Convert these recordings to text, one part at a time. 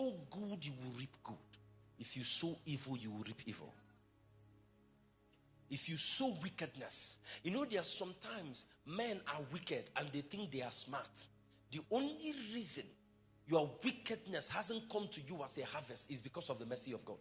sow good, you will reap good. If you sow evil, you will reap evil. If you sow wickedness, you know, there are sometimes men are wicked and they think they are smart. The only reason your wickedness hasn't come to you as a harvest is because of the mercy of God.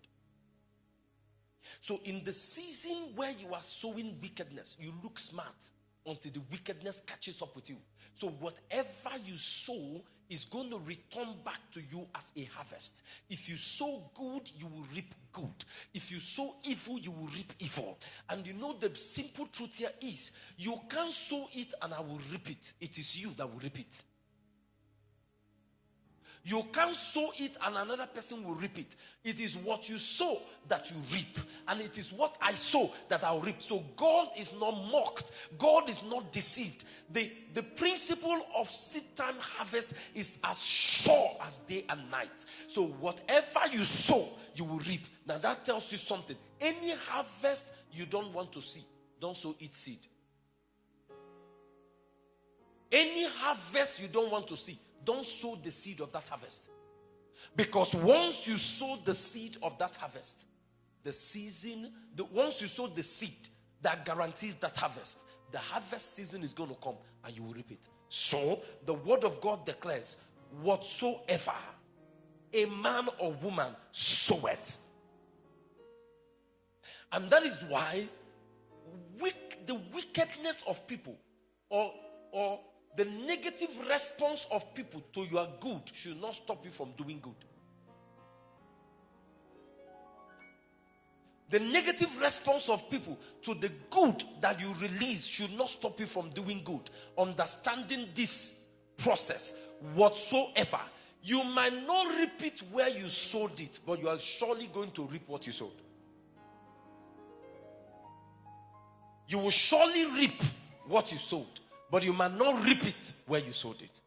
So in the season where you are sowing wickedness, you look smart until the wickedness catches up with you. So whatever you sow is going to return back to you as a harvest. If you sow good, you will reap good. If you sow evil, you will reap evil. And you know the simple truth here is, you can't sow it and I will reap it. It is you that will reap it. You can't sow it and another person will reap it. It is what you sow that you reap. And it is what I sow that I'll reap. So God is not mocked. God is not deceived. The principle of seed time harvest is as sure as day and night. So whatever you sow, you will reap. Now that tells you something. Any harvest you don't want to see, don't sow it seed. Any harvest you don't want to see, don't sow the seed of that harvest. Because once you sow the seed of that harvest, once you sow the seed that guarantees that harvest, the harvest season is going to come and you will reap it. So the word of God declares, whatsoever a man or woman soweth. And that is why the wickedness of people or the negative response of people to your good should not stop you from doing good. The negative response of people to the good that you release should not stop you from doing good. Understanding this process, whatsoever, you might not reap it where you sowed it, but you are surely going to reap what you sowed. You will surely reap what you sowed, but you might not reap it where you sowed it.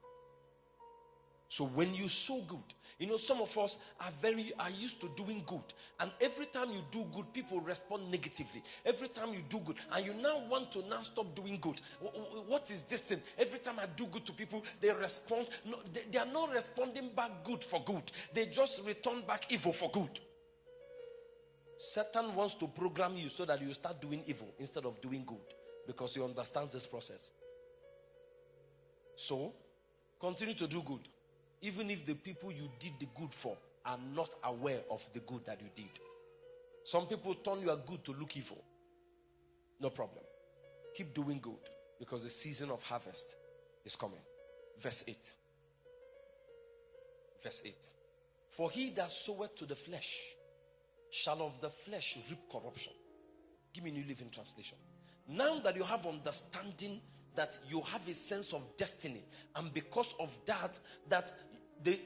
So when you sow good, you know, some of us are used to doing good. And every time you do good, people respond negatively. Every time you do good, and you now want to now stop doing good. What is this thing? Every time I do good to people, they respond. No, they are not responding back good for good. They just return back evil for good. Satan wants to program you so that you start doing evil instead of doing good, because he understands this process. So, continue to do good, even if the people you did the good for are not aware of the good that you did. Some people turn your good to look evil. No problem. Keep doing good, because the season of harvest is coming. Verse 8. Verse 8. For he that soweth to the flesh shall of the flesh reap corruption. Give me New Living Translation. Now that you have understanding that you have a sense of destiny, and because of that the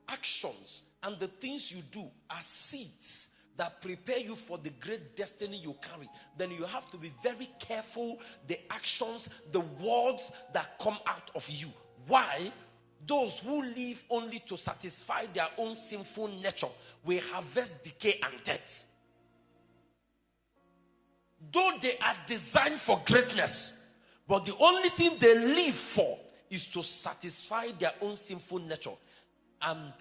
actions and the things you do are seeds that prepare you for the great destiny you carry, then you have to be very careful the actions, the words that come out of you. Why? Those who live only to satisfy their own sinful nature will harvest decay and death. Though they are designed for greatness, but the only thing they live for is to satisfy their own sinful nature. And